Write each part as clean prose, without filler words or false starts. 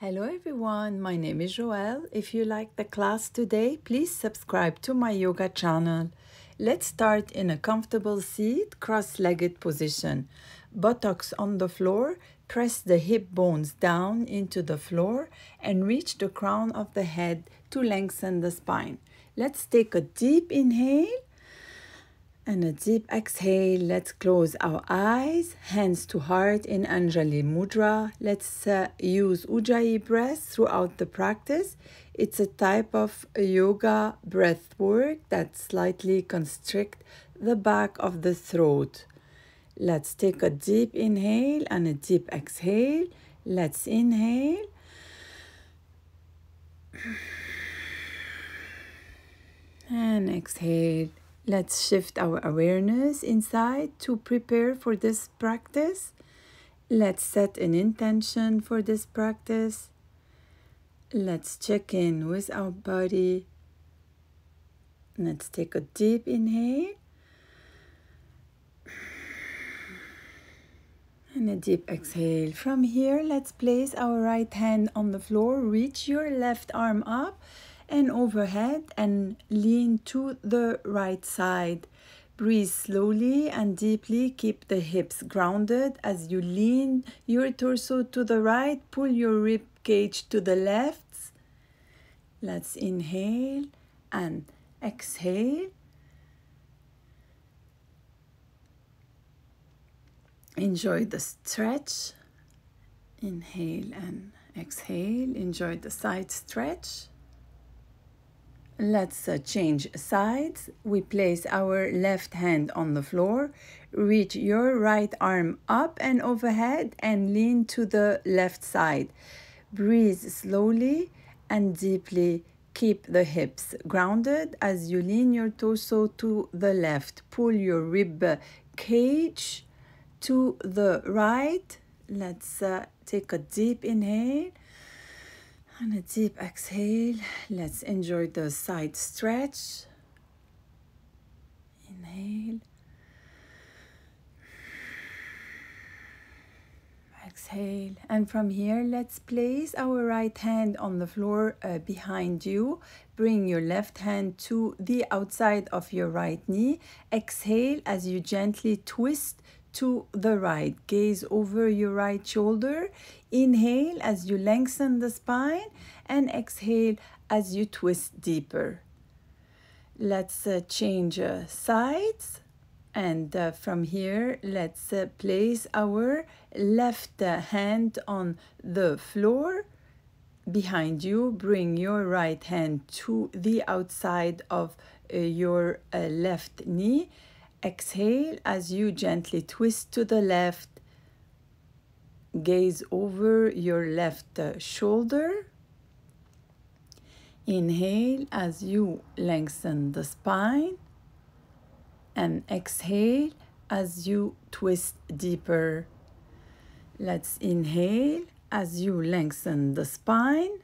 Hello everyone, my name is Joelle. If you like the class today, please subscribe to my yoga channel. Let's start in a comfortable seat, cross-legged position. Buttocks on the floor, press the hip bones down into the floor and reach the crown of the head to lengthen the spine. Let's take a deep inhale and a deep exhale. Let's close our eyes, hands to heart in Anjali Mudra. Let's use Ujjayi breath throughout the practice. It's a type of yoga breath work that slightly constricts the back of the throat. Let's take a deep inhale and a deep exhale. Let's inhale. And exhale. Let's shift our awareness inside to prepare for this practice. Let's set an intention for this practice. Let's check in with our body. Let's take a deep inhale and a deep exhale. From here, let's place our right hand on the floor. Reach your left arm up and overhead and lean to the right side. Breathe slowly and deeply. Keep the hips grounded as you lean your torso to the right. Pull your rib cage to the left. Let's inhale and exhale. Enjoy the stretch. Inhale and exhale. Enjoy the side stretch. Let's change sides. We place our left hand on the floor. Reach your right arm up and overhead and lean to the left side. Breathe slowly and deeply. Keep the hips grounded as you lean your torso to the left. Pull your rib cage to the right. Let's take a deep inhale and a deep exhale. Let's enjoy the side stretch. Inhale. Exhale. And from here, let's place our right hand on the floor behind you. Bring your left hand to the outside of your right knee. Exhale as you gently twist to the right. Gaze over your right shoulder. Inhale as you lengthen the spine and exhale as you twist deeper. Let's change sides. And from here, let's place our left hand on the floor behind you. Bring your right hand to the outside of your left knee. Exhale as you gently twist to the left. Gaze over your left shoulder. Inhale as you lengthen the spine. And exhale as you twist deeper. Let's inhale as you lengthen the spine.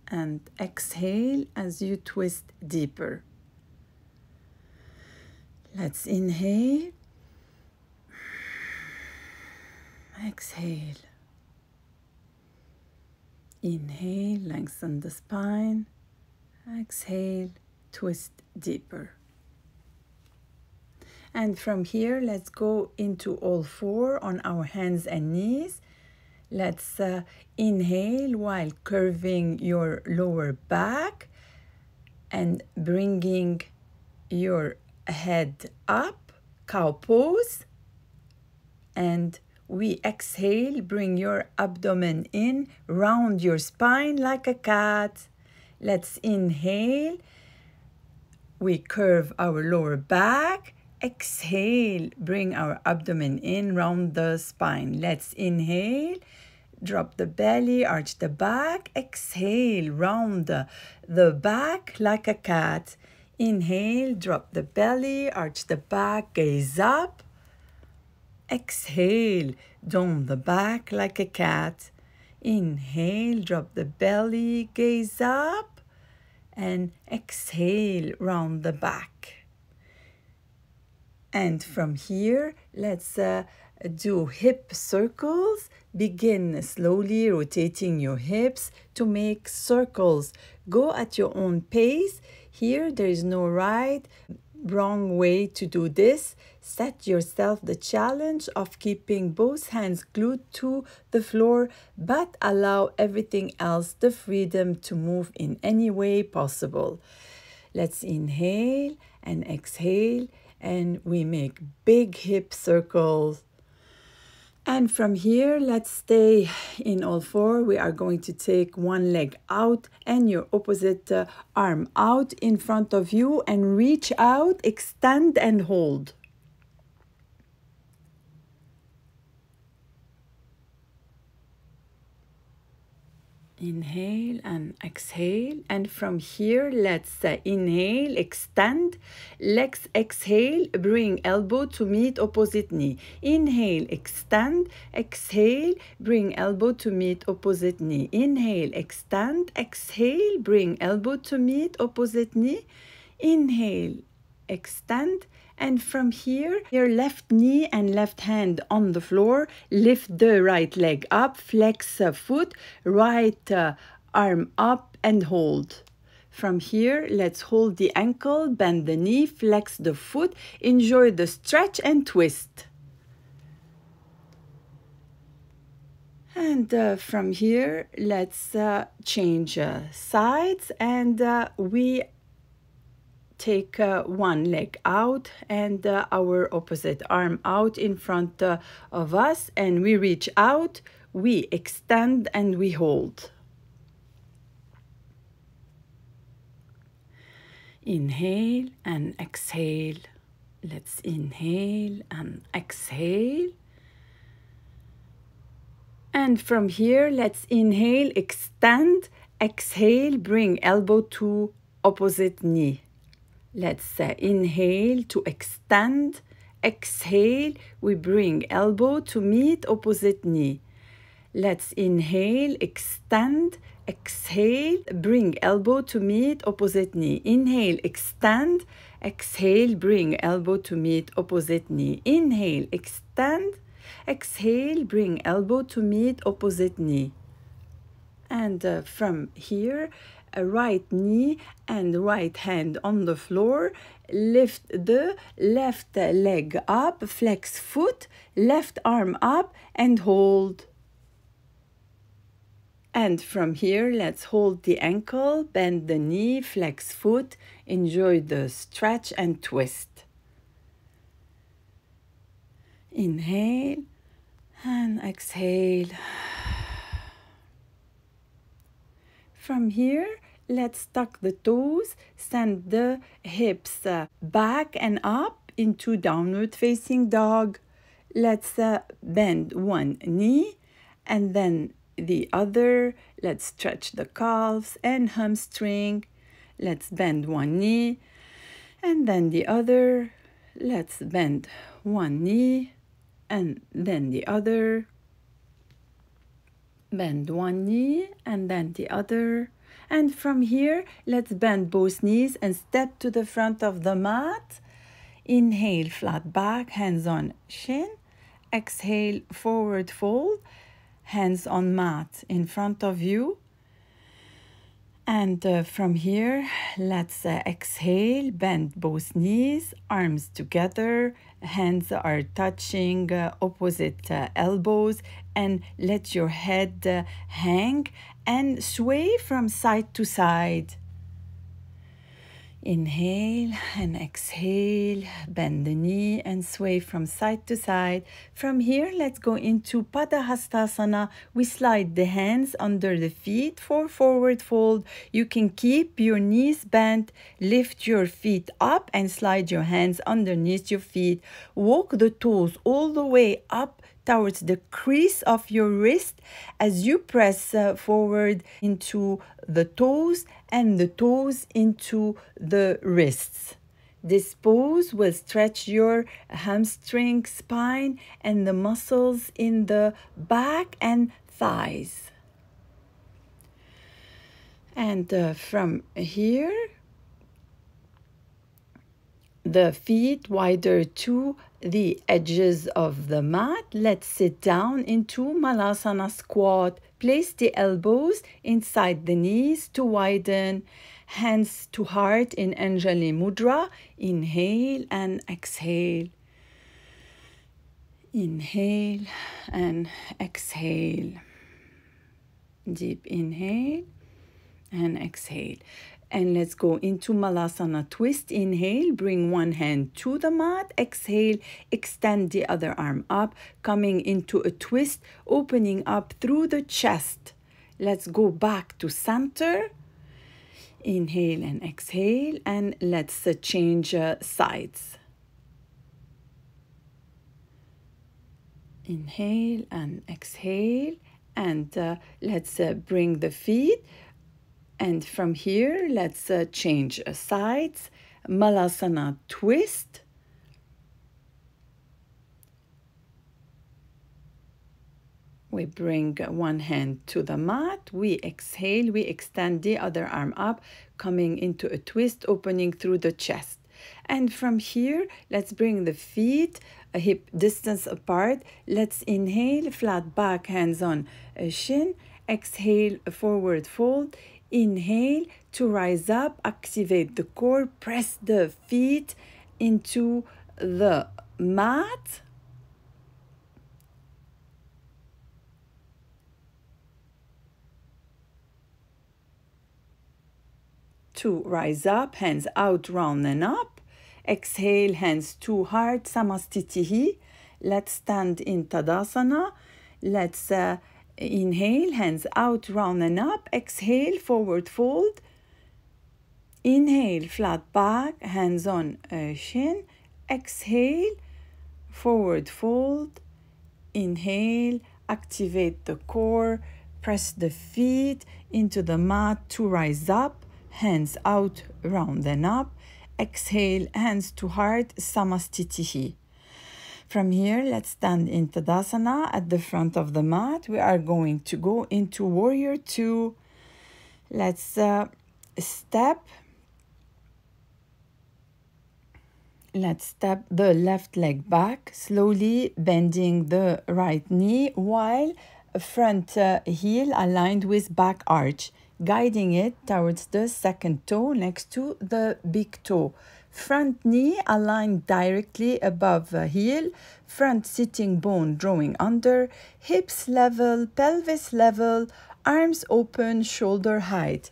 And exhale as you twist deeper. Let's inhale. Exhale. Inhale, lengthen the spine. Exhale, twist deeper. And from here, let's go into all four on our hands and knees. Let's inhale while curving your lower back and bringing your head up, cow pose. And we exhale, bring your abdomen in, round your spine like a cat. Let's inhale. We curve our lower back. Exhale, bring our abdomen in, round the spine. Let's inhale, drop the belly, arch the back. Exhale, round the back like a cat. Inhale, drop the belly, arch the back, gaze up. Exhale, dome the back like a cat. Inhale, drop the belly, gaze up. And exhale, round the back. And from here, let's do hip circles. Begin slowly rotating your hips to make circles. Go at your own pace. Here, there is no right, wrong way to do this. Set yourself the challenge of keeping both hands glued to the floor, but allow everything else the freedom to move in any way possible. Let's inhale and exhale, and we make big hip circles. And from here, let's stay in all four. We are going to take one leg out and your opposite arm out in front of you and reach out, extend and hold. Inhale and exhale, and from here let's inhale, extend, let's exhale, bring elbow to meet opposite knee. Inhale, extend, exhale, bring elbow to meet opposite knee. Inhale, extend, exhale, bring elbow to meet opposite knee. Inhale, extend, and from here, your left knee and left hand on the floor. Lift the right leg up, flex a foot, right arm up and hold. From here, let's hold the ankle, bend the knee, flex the foot, enjoy the stretch and twist. And from here, let's change sides, and we take one leg out and our opposite arm out in front of us, and we reach out, we extend and we hold. Inhale and exhale. Let's inhale and exhale. And from here, let's inhale, extend, exhale, bring elbow to opposite knee. Let's inhale to extend, exhale, we bring elbow to meet opposite knee. Let's inhale, extend, exhale, bring elbow to meet opposite knee. Inhale, extend, exhale, bring elbow to meet opposite knee. Inhale, extend, exhale, bring elbow to meet opposite knee. And from here, a right knee and right hand on the floor. Lift the left leg up, flex foot, left arm up and hold. And from here, let's hold the ankle, bend the knee, flex foot, enjoy the stretch and twist. Inhale and exhale. From here, let's tuck the toes, send the hips back and up into downward facing dog. Let's bend one knee and then the other. Let's stretch the calves and hamstring. Let's bend one knee and then the other. Let's bend one knee and then the other. Bend one knee and then the other. And from here, let's bend both knees and step to the front of the mat. Inhale, flat back, hands on shin. Exhale, forward fold, hands on mat in front of you. And from here, let's exhale, bend both knees, arms together, hands are touching opposite elbows, and let your head hang and sway from side to side. Inhale and exhale, bend the knee and sway from side to side. From here, let's go into Padahastasana. We slide the hands under the feet for forward fold. You can keep your knees bent, lift your feet up and slide your hands underneath your feet. Walk the toes all the way up towards the crease of your wrist as you press forward into the toes and the toes into the wrists. This pose will stretch your hamstring, spine, and the muscles in the back and thighs. And from here, the feet wider to the edges of the mat. Let's sit down into Malasana squat. Place the elbows inside the knees to widen. Hands to heart in Anjali Mudra. Inhale and exhale. Inhale and exhale. Deep inhale and exhale. And let's go into Malasana twist. Inhale, bring one hand to the mat. Exhale, extend the other arm up, coming into a twist, opening up through the chest. Let's go back to center. Inhale and exhale, and let's change sides. Inhale and exhale, and let's bring the feet. And from here, let's change sides. Malasana twist. We bring one hand to the mat. We exhale. We extend the other arm up, coming into a twist, opening through the chest. And from here, let's bring the feet a hip distance apart. Let's inhale, flat back, hands on shin. Exhale, forward fold. Inhale to rise up, activate the core, press the feet into the mat. To rise up, hands out, round and up. Exhale, hands to heart, Samastitihi. Let's stand in Tadasana. Let's inhale, hands out, round and up. Exhale, forward fold. Inhale, flat back, hands on shin. Exhale, forward fold. Inhale, activate the core. Press the feet into the mat to rise up. Hands out, round and up. Exhale, hands to heart, Samastitihi. From here, let's stand in Tadasana at the front of the mat. We are going to go into Warrior Two. Let's step. Let's step the left leg back, slowly bending the right knee while front heel aligned with back arch, guiding it towards the second toe next to the big toe. Front knee aligned directly above heel, front sitting bone drawing under, hips level, pelvis level, arms open, shoulder height.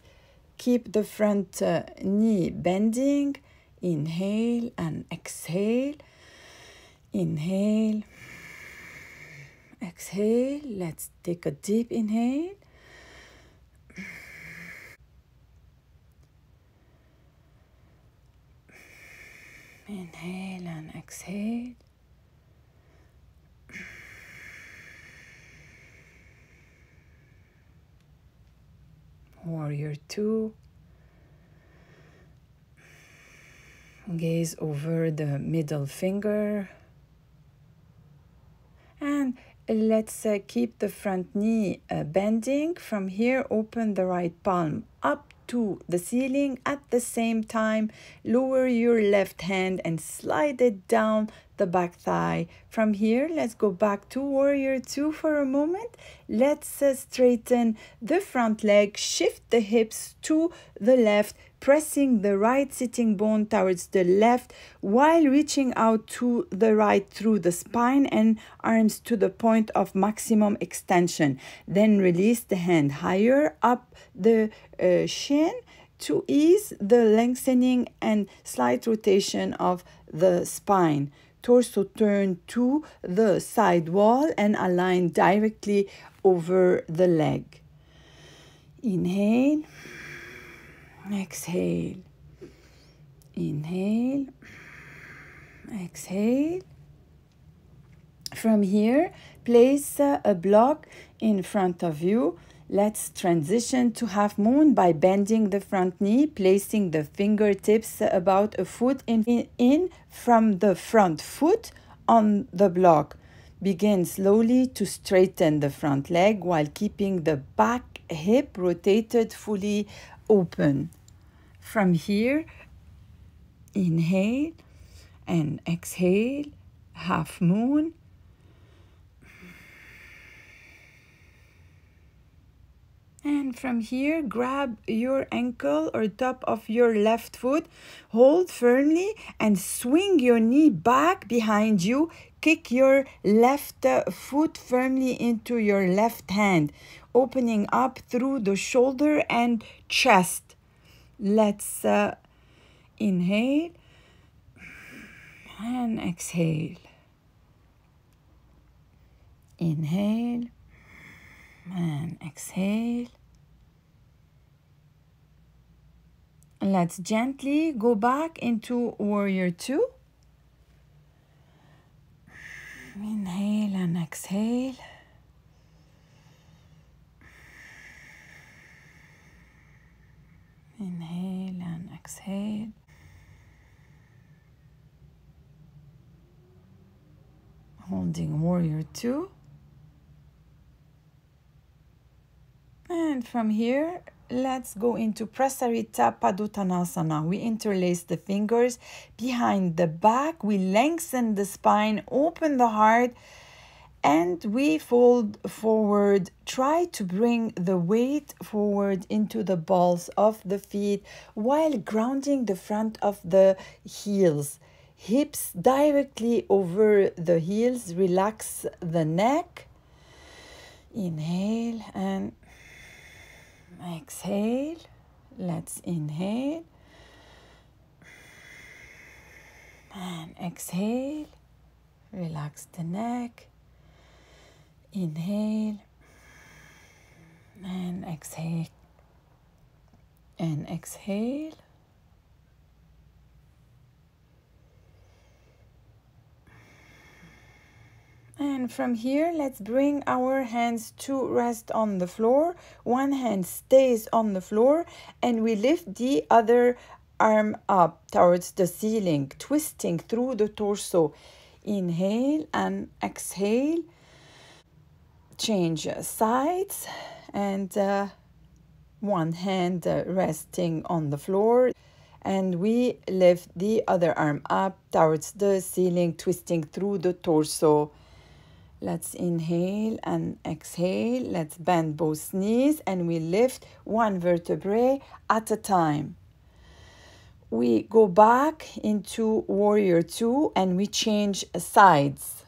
Keep the front knee bending. Inhale and exhale. Inhale. Exhale. Let's take a deep inhale. Inhale and exhale. Warrior Two. Gaze over the middle finger. And let's keep the front knee bending. From here, open the right palm up to the ceiling. At the same time, lower your left hand and slide it down the back thigh. From here, let's go back to Warrior Two for a moment. Let's straighten the front leg, shift the hips to the left, pressing the right sitting bone towards the left while reaching out to the right through the spine and arms to the point of maximum extension. Then release the hand higher up the shin to ease the lengthening and slight rotation of the spine. Torso turn to the side wall and align directly over the leg. Inhale. Exhale. Inhale. Exhale. From here, place a block in front of you. Let's transition to half moon by bending the front knee, placing the fingertips about a foot in from the front foot on the block. Begin slowly to straighten the front leg while keeping the back hip rotated fully open. From here, inhale and exhale, half moon. And from here, grab your ankle or top of your left foot, hold firmly and swing your knee back behind you. Kick your left foot firmly into your left hand, opening up through the shoulder and chest. Let's inhale and exhale. Inhale and exhale. Let's gently go back into warrior two. Inhale and exhale. Inhale and exhale. Holding warrior two. And from here, let's go into Prasarita Padottanasana. We interlace the fingers behind the back. We lengthen the spine, open the heart, and we fold forward. Try to bring the weight forward into the balls of the feet while grounding the front of the heels. Hips directly over the heels. Relax the neck. Inhale and exhale. Let's inhale and exhale. Relax the neck. Inhale and exhale and exhale. And from here, let's bring our hands to rest on the floor. One hand stays on the floor and we lift the other arm up towards the ceiling, twisting through the torso. Inhale and exhale. Change sides and one hand resting on the floor. And we lift the other arm up towards the ceiling, twisting through the torso. Let's inhale and exhale. Let's bend both knees and we lift one vertebrae at a time. We go back into warrior two and we change sides.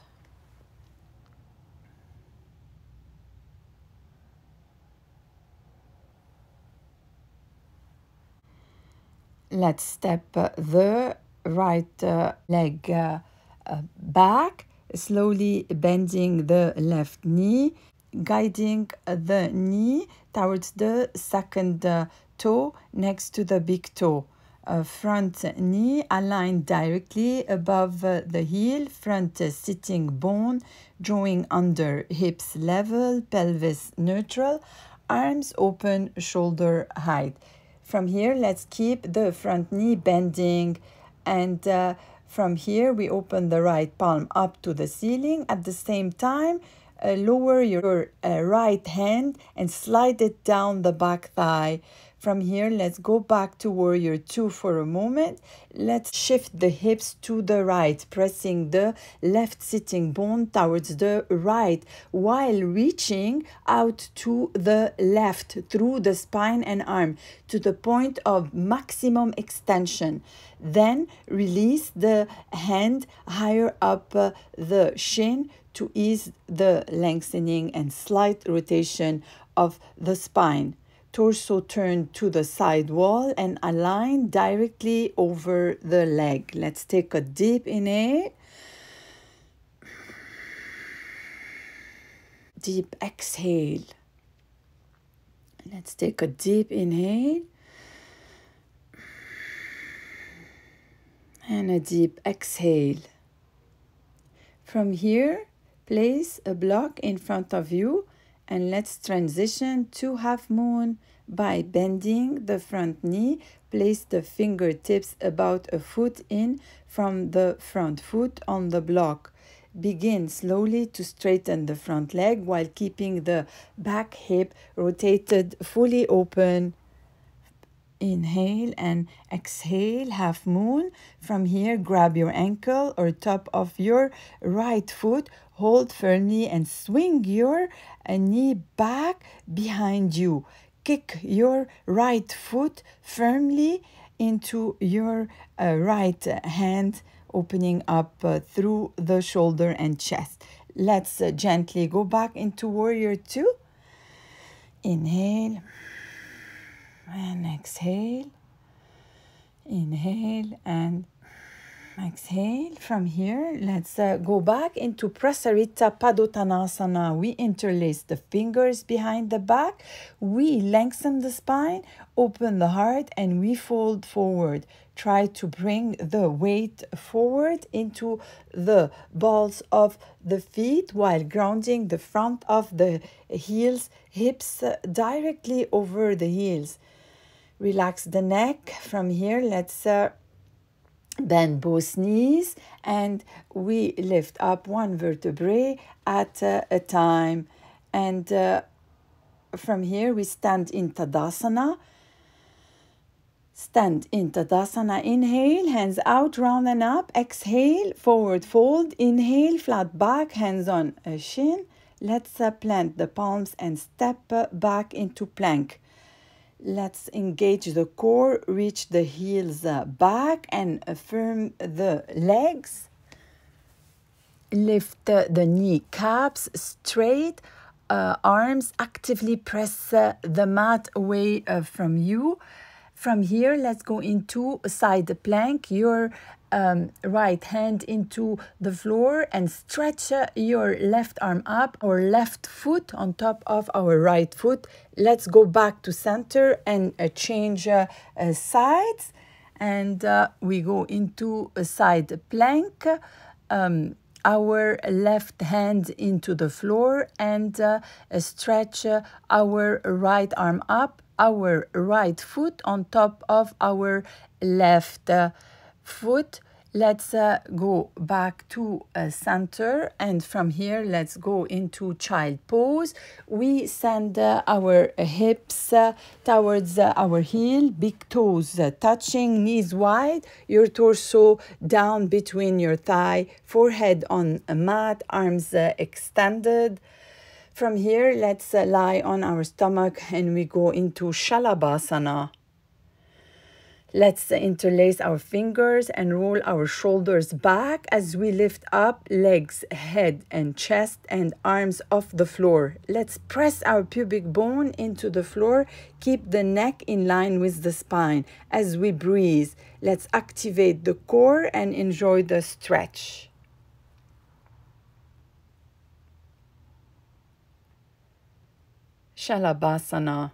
Let's step the right leg back, slowly bending the left knee, guiding the knee towards the second toe next to the big toe. Front knee aligned directly above the heel, front sitting bone drawing under, hips level, pelvis neutral, arms open, shoulder height. From here, let's keep the front knee bending, and from here we open the right palm up to the ceiling. At the same time, lower your right hand and slide it down the back thigh. From here, let's go back to warrior two for a moment. Let's shift the hips to the right, pressing the left sitting bone towards the right while reaching out to the left through the spine and arm to the point of maximum extension. Then release the hand higher up the shin to ease the lengthening and slight rotation of the spine. Torso turned to the side wall and align directly over the leg. Let's take a deep inhale. Deep exhale. Let's take a deep inhale. And a deep exhale. From here, place a block in front of you and let's transition to half moon by bending the front knee. Place the fingertips about a foot in from the front foot on the block. Begin slowly to straighten the front leg while keeping the back hip rotated fully open. Inhale and exhale, half moon. From here, grab your ankle or top of your right foot, hold firmly and swing your knee back behind you. Kick your right foot firmly into your right hand, opening up through the shoulder and chest. Let's gently go back into warrior two. Inhale and exhale. Inhale and exhale. From here, let's go back into Prasarita Padottanasana. We interlace the fingers behind the back. We lengthen the spine, open the heart, and we fold forward. Try to bring the weight forward into the balls of the feet while grounding the front of the heels, hips directly over the heels. Relax the neck. From here, let's bend both knees and we lift up one vertebrae at a time. And from here, we stand in Tadasana. Stand in Tadasana. Inhale, hands out, round and up. Exhale, forward fold. Inhale, flat back, hands on shin. Let's plant the palms and step back into plank. Let's engage the core, reach the heels back and firm the legs. Lift the kneecaps straight, arms actively press the mat away from you. From here, let's go into a side plank. Your right hand into the floor and stretch your left arm up, our left foot on top of our right foot. Let's go back to center and change sides. And we go into a side plank. Our left hand into the floor and stretch our right arm up, our right foot on top of our left foot. Let's go back to center, and from here let's go into child pose. We send our hips towards our heel, big toes touching, knees wide, your torso down between your thigh, forehead on a mat, arms extended. From here, let's lie on our stomach and we go into Shalabhasana. Let's interlace our fingers and roll our shoulders back as we lift up legs, head and chest and arms off the floor. Let's press our pubic bone into the floor. Keep the neck in line with the spine. As we breathe, let's activate the core and enjoy the stretch. Shalabhasana.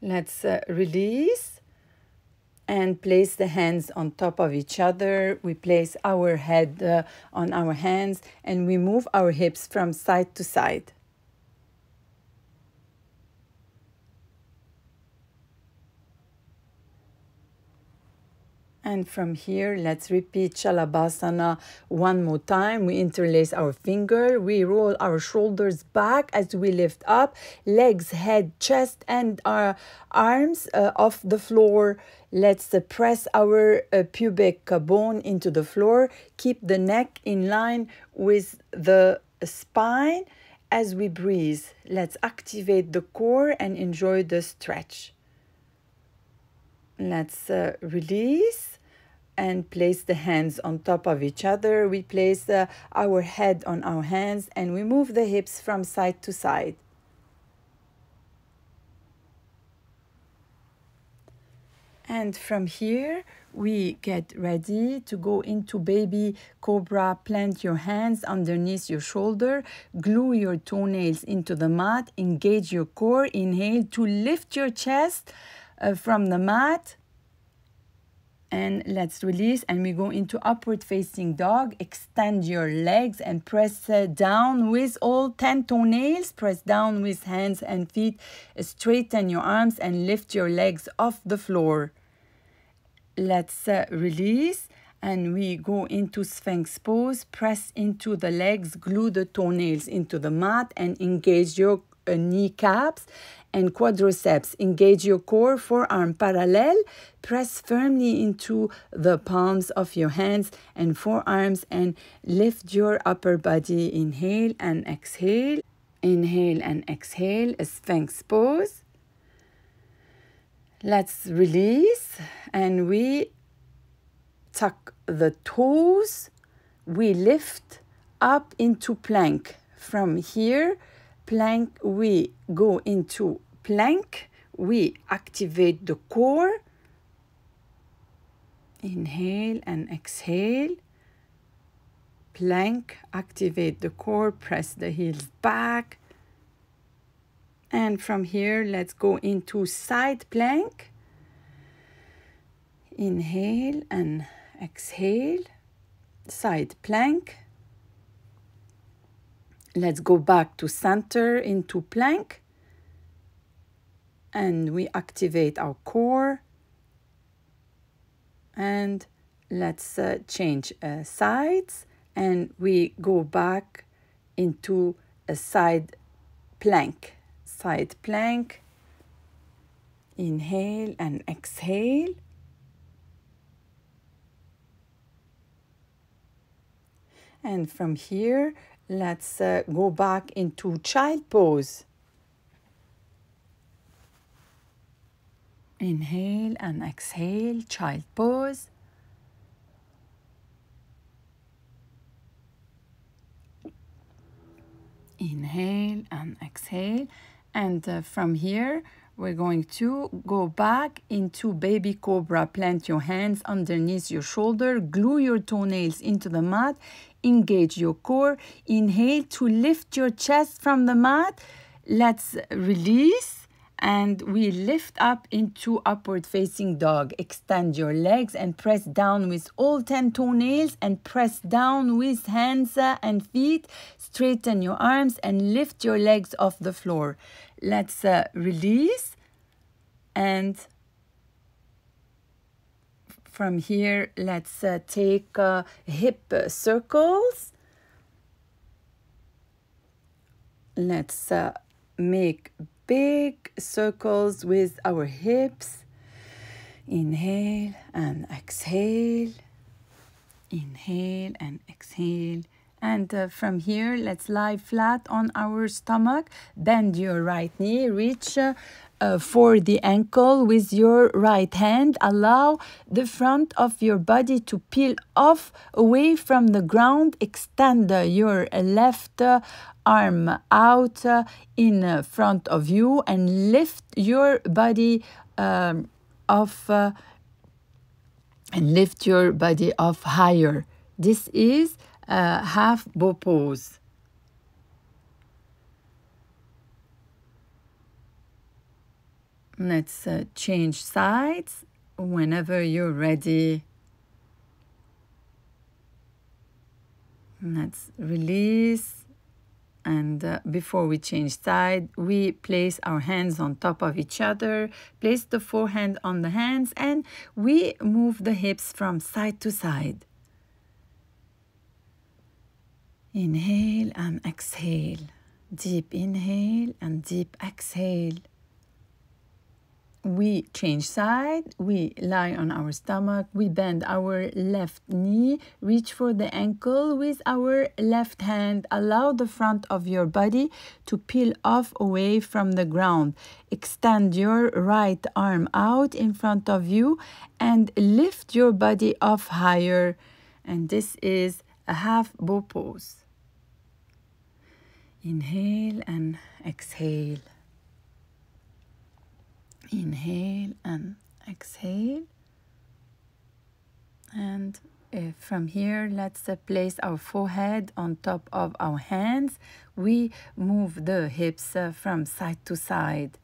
Let's release and place the hands on top of each other. We place our head on our hands and we move our hips from side to side. And from here, let's repeat Shalabhasana one more time. We interlace our finger. We roll our shoulders back as we lift up. Legs, head, chest, and our arms off the floor. Let's press our pubic bone into the floor. Keep the neck in line with the spine. As we breathe, let's activate the core and enjoy the stretch. Let's release and place the hands on top of each other. We place our head on our hands and we move the hips from side to side. And from here, we get ready to go into baby cobra. Plant your hands underneath your shoulder. Glue your toenails into the mat. Engage your core. Inhale to lift your chest from the mat. And let's release and we go into upward facing dog. Extend your legs and press down with all 10 toenails. Press down with hands and feet. Straighten your arms and lift your legs off the floor. Let's release and we go into Sphinx pose. Press into the legs, glue the toenails into the mat, and engage your kneecaps and quadriceps. Engage your core, forearm parallel. Press firmly into the palms of your hands and forearms and lift your upper body. Inhale and exhale. Inhale and exhale, a Sphinx pose. Let's release, and we tuck the toes. We lift up into plank. From here, plank, we go into plank. We activate the core. Inhale and exhale. Plank, activate the core, press the heels back. And from here, let's go into side plank. Inhale and exhale, side plank. Let's go back to center into plank. And we activate our core. And let's change sides. And we go back into a side plank. Side plank. Inhale and exhale. And from here, let's go back into child pose. Inhale and exhale, child pose. Inhale and exhale. And from here, we're going to go back into baby cobra. Plant your hands underneath your shoulder. Glue your toenails into the mat. Engage your core. Inhale to lift your chest from the mat. Let's release. And we lift up into upward facing dog. Extend your legs and press down with all 10 toenails and press down with hands and feet. Straighten your arms and lift your legs off the floor. Let's release. And from here, let's take hip circles. Let's make big circles with our hips. Inhale and exhale. Inhale and exhale. And from here, let's lie flat on our stomach. Bend your right knee. Reach for the ankle with your right hand. Allow the front of your body to peel off away from the ground. Extend your left arm out in front of you and lift your body off higher. This is half bow pose. Let's change sides whenever you're ready. Let's release. And before we change side, we place our hands on top of each other, place the forehand on the hands, and we move the hips from side to side. Inhale and exhale. Deep inhale and deep exhale. We change side, we lie on our stomach, we bend our left knee, reach for the ankle with our left hand. Allow the front of your body to peel off away from the ground. Extend your right arm out in front of you and lift your body off higher. And this is a half bow pose. Inhale and exhale. Inhale and exhale. And from here, let's place our forehead on top of our hands. We move the hips from side to side.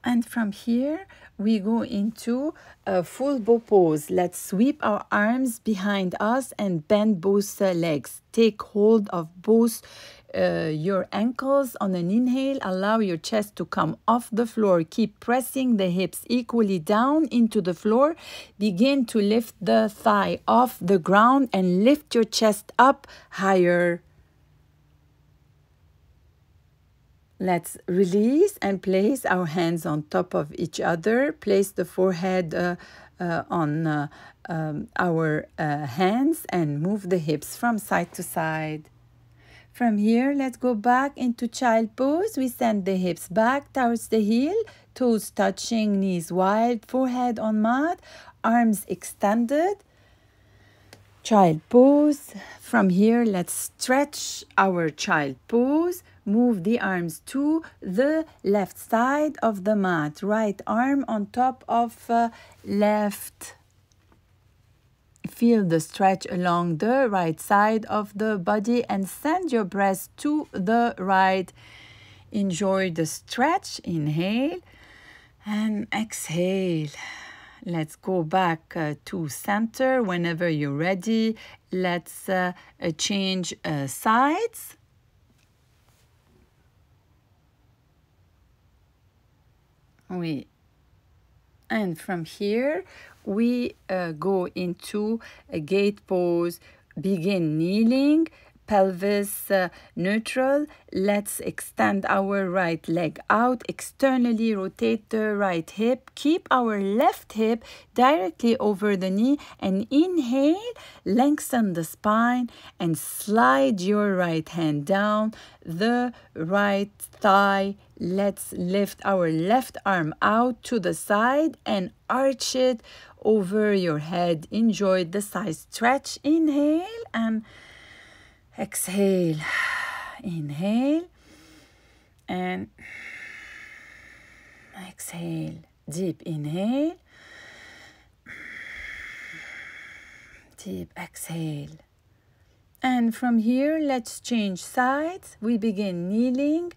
And from here, we go into a full bow pose. Let's sweep our arms behind us and bend both legs. Take hold of both your ankles on an inhale. Allow your chest to come off the floor. Keep pressing the hips equally down into the floor. Begin to lift the thigh off the ground and lift your chest up higher. Let's release and place our hands on top of each other. Place the forehead on our hands and move the hips from side to side. From here, let's go back into child pose. We send the hips back towards the heel, toes touching, knees wide, forehead on mat, arms extended. Child pose. From here, let's stretch our child pose. Move the arms to the left side of the mat. Right arm on top of left. Feel the stretch along the right side of the body and send your breath to the right. Enjoy the stretch. Inhale and exhale. Let's go back to center whenever you're ready. Let's change sides. And from here, we go into a gate pose. Begin kneeling, pelvis neutral. Let's extend our right leg out. Externally rotate the right hip. Keep our left hip directly over the knee. And inhale, lengthen the spine and slide your right hand down the right thigh. Let's lift our left arm out to the side and arch it over your head. Enjoy the side stretch. Inhale and exhale. Inhale and exhale. Deep inhale. Deep exhale. And from here, let's change sides. We begin kneeling.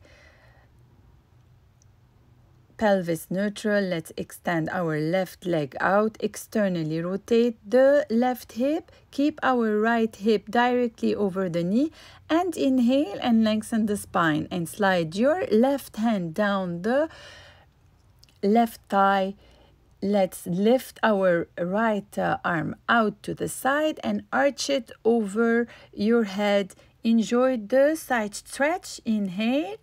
Pelvis neutral. Let's extend our left leg out. Externally rotate the left hip. Keep our right hip directly over the knee. And inhale and lengthen the spine. And slide your left hand down the left thigh. Let's lift our right arm out to the side and arch it over your head. Enjoy the side stretch. Inhale.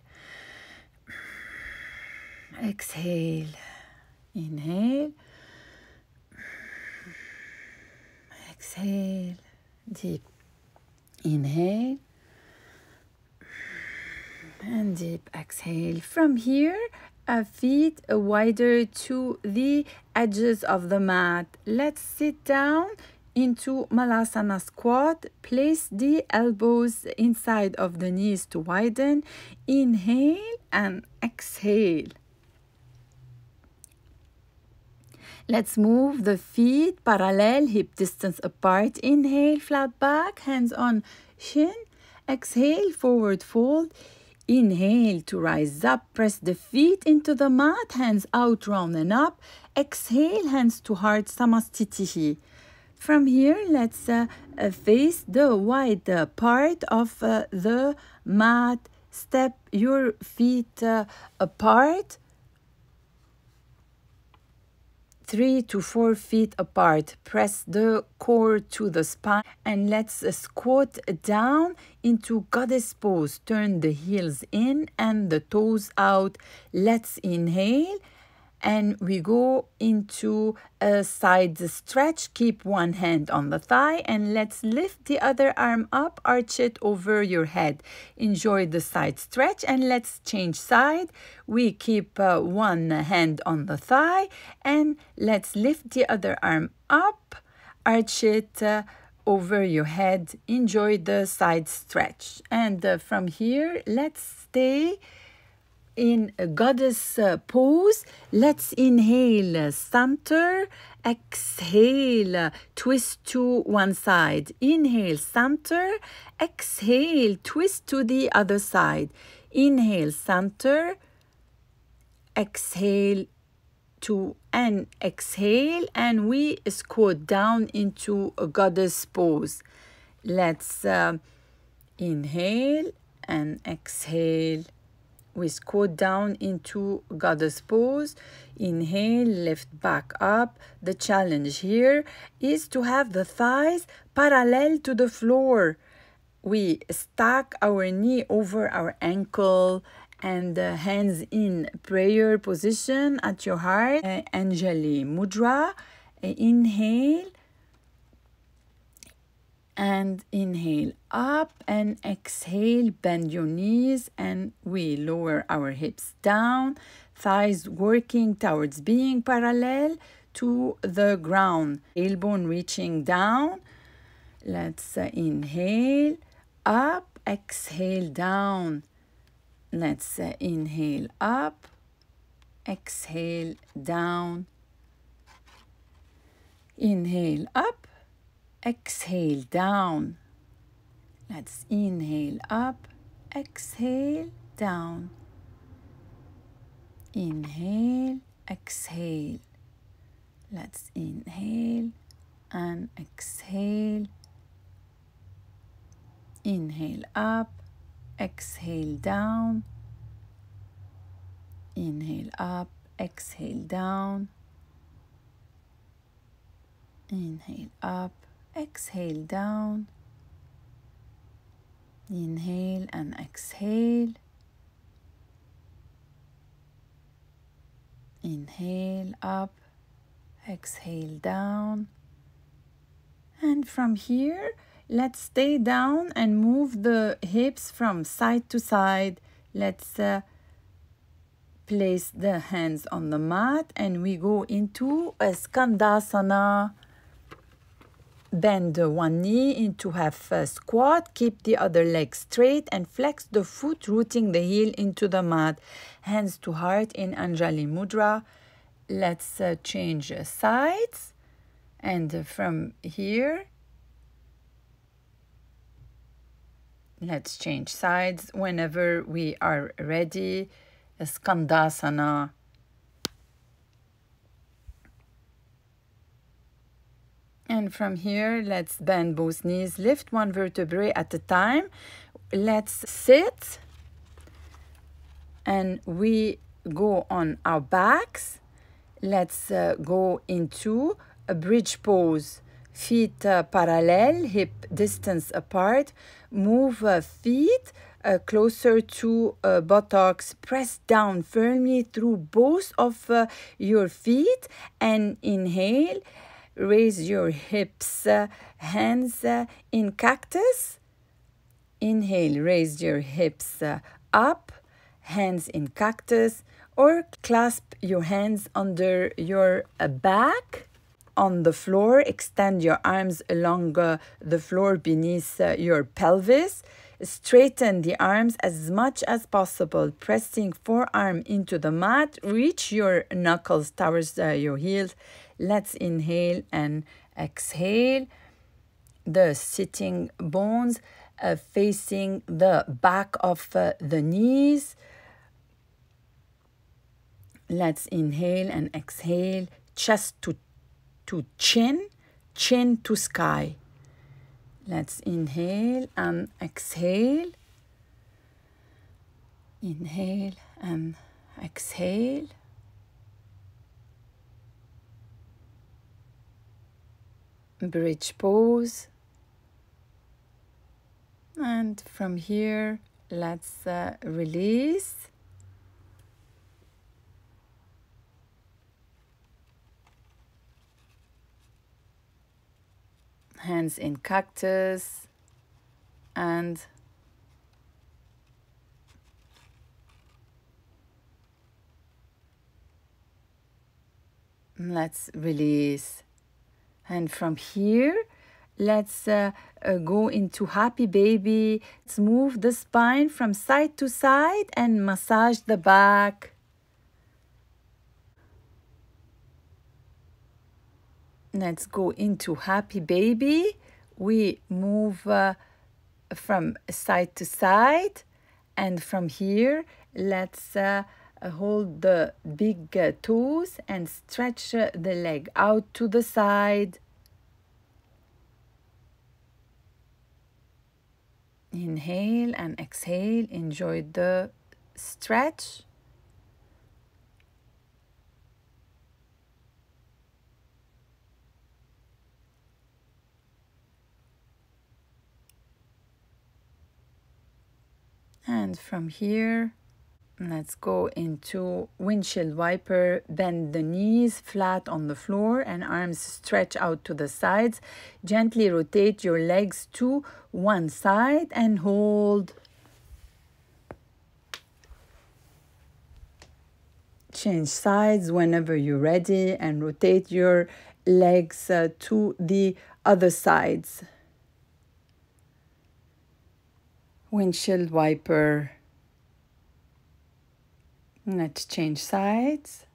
Exhale. Inhale. Exhale. Deep. Inhale. And deep exhale. From here, feet wider to the edges of the mat. Let's sit down into Malasana squat. Place the elbows inside of the knees to widen. Inhale and exhale. Let's move the feet parallel, hip distance apart. Inhale, flat back, hands on shin. Exhale, forward fold. Inhale to rise up. Press the feet into the mat, hands out, round and up. Exhale, hands to heart, Samastitihi. From here, let's face the wide part of the mat. Step your feet apart. 3 to 4 feet apart. Press the core to the spine and let's squat down into goddess pose. Turn the heels in and the toes out. Let's inhale and we go into a side stretch. Keep one hand on the thigh and let's lift the other arm up, arch it over your head. Enjoy the side stretch and let's change side. We keep one hand on the thigh and let's lift the other arm up, arch it over your head. Enjoy the side stretch. And from here, let's stay in a goddess pose. Let's inhale, center, exhale, twist to one side. Inhale, center, exhale, twist to the other side. Inhale, center, exhale to and exhale, and we squat down into a goddess pose. Let's inhale and exhale. We squat down into goddess pose. Inhale, lift back up. The challenge here is to have the thighs parallel to the floor. We stack our knee over our ankle and hands in prayer position at your heart. Anjali Mudra. Inhale. And inhale up and exhale, bend your knees and we lower our hips down, thighs working towards being parallel to the ground, tailbone reaching down. Let's inhale up, exhale down. Let's inhale up, exhale down. Inhale up, exhale down. Let's inhale up, exhale down. Inhale, exhale. Let's inhale and exhale. Inhale up, exhale down. Inhale up, exhale down. Inhale up, exhale down. Inhale and exhale. Inhale up, exhale down. And from here, let's stay down and move the hips from side to side. Let's place the hands on the mat and we go into a Skandasana. Bend one knee into half squat. Keep the other leg straight and flex the foot, rooting the heel into the mat. Hands to heart in Anjali Mudra. Let's change sides. And from here, let's change sides whenever we are ready. Skandasana. And from here, let's bend both knees, lift one vertebrae at a time. Let's sit and we go on our backs. Let's go into a bridge pose. Feet parallel, hip distance apart. Move feet closer to buttocks. Press down firmly through both of your feet and inhale. Raise your hips, hands in cactus. Inhale, raise your hips up, hands in cactus, or clasp your hands under your back. On the floor, extend your arms along the floor beneath your pelvis. Straighten the arms as much as possible, pressing forearm into the mat. Reach your knuckles towards your heels. Let's inhale and exhale. The sitting bones facing the back of the knees. Let's inhale and exhale. Chest to chin, chin to sky. Let's inhale and exhale. Inhale and exhale. Bridge pose. And from here, let's release. Hands in cactus and let's release. And from here, let's go into happy baby. Let's move the spine from side to side and massage the back. Let's go into happy baby. We move from side to side. And from here, let's hold the big toes and stretch the leg out to the side. Inhale and exhale. Enjoy the stretch. And from here, let's go into windshield wiper. Bend the knees flat on the floor and arms stretch out to the sides. Gently rotate your legs to one side and hold. Change sides whenever you're ready and rotate your legs to the other sides. Windshield wiper. Let's change sides.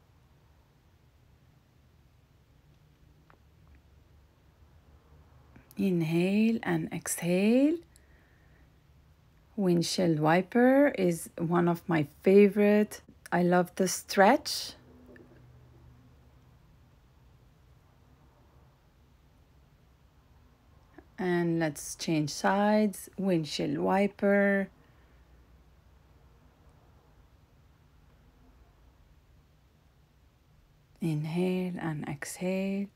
Inhale and exhale. Windshield wiper is one of my favorite. I love the stretch. And let's change sides. Windshield wiper. Inhale and exhale.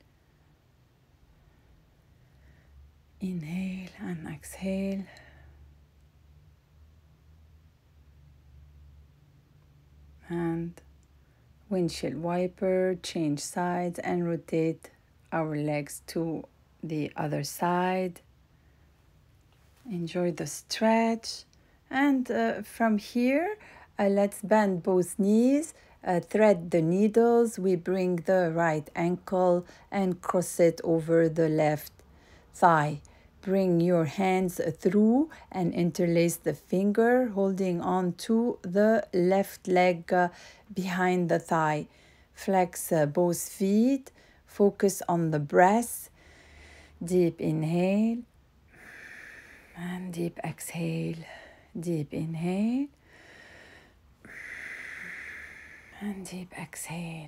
Inhale and exhale. And windshield wiper, change sides and rotate our legs to the other side. Enjoy the stretch. And from here, let's bend both knees, thread the needles. We bring the right ankle and cross it over the left thigh. Bring your hands through and interlace the finger, holding on to the left leg behind the thigh. Flex both feet. Focus on the breath. Deep inhale and deep exhale. Deep inhale and deep exhale.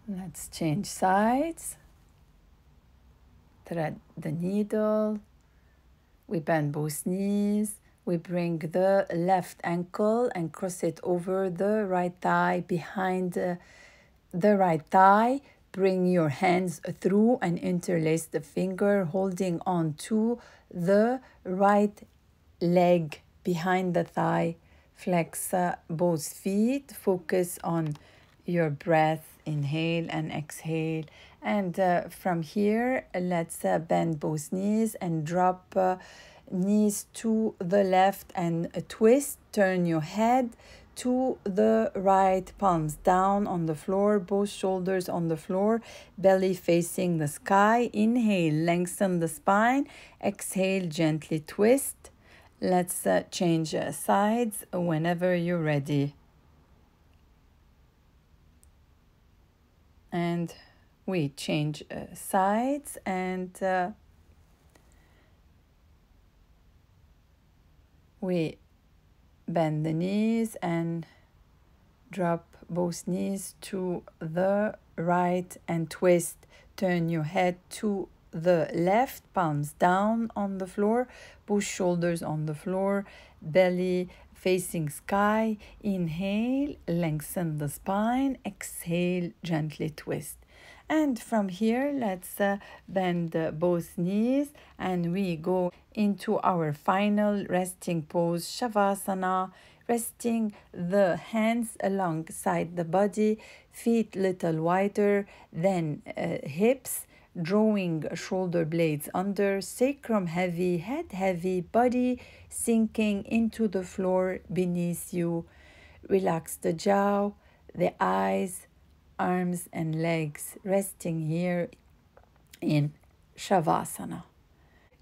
Let's change sides. Thread the needle. We bend both knees. We bring the left ankle and cross it over the right thigh behind the right thigh. Bring your hands through and interlace the finger, holding on to the right leg behind the thigh. Flex both feet. Focus on your breath. Inhale and exhale. And from here, let's bend both knees and drop knees to the left and twist. Turn your head to the right, palms down on the floor, both shoulders on the floor, belly facing the sky. Inhale, lengthen the spine. Exhale, gently twist. Let's change sides whenever you're ready. And we change sides and we bend the knees and drop both knees to the right and twist. Turn your head to the left, palms down on the floor, both shoulders on the floor, belly facing sky. Inhale, lengthen the spine. Exhale, gently twist. And from here, let's bend both knees and we go into our final resting pose, Shavasana. Resting the hands alongside the body, feet little wider than hips, drawing shoulder blades under, sacrum heavy, head heavy, body sinking into the floor beneath you. Relax the jaw, the eyes, arms and legs, resting here in Shavasana.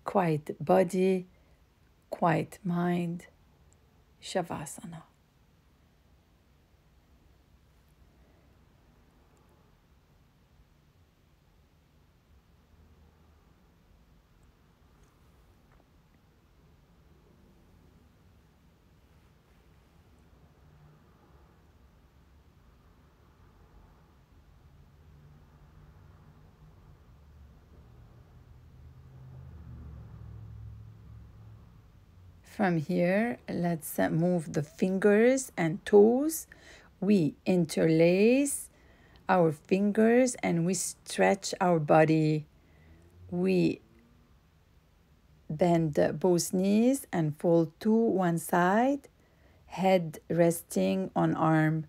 Quiet body, quiet mind, Shavasana. From here, let's move the fingers and toes. We interlace our fingers and we stretch our body. We bend both knees and fold to one side, head resting on arm.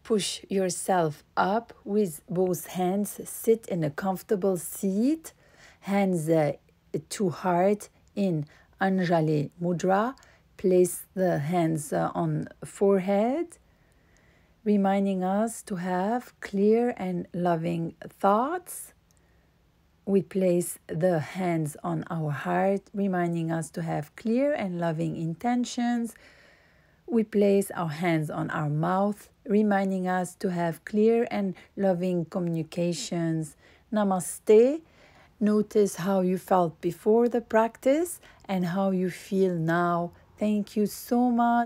Push yourself up with both hands. Sit in a comfortable seat. Hands to heart in Anjali Mudra. Place the hands on forehead, reminding us to have clear and loving thoughts. We place the hands on our heart, reminding us to have clear and loving intentions. We place our hands on our mouth, reminding us to have clear and loving communications. Namaste. Notice how you felt before the practice and how you feel now. Thank you so much.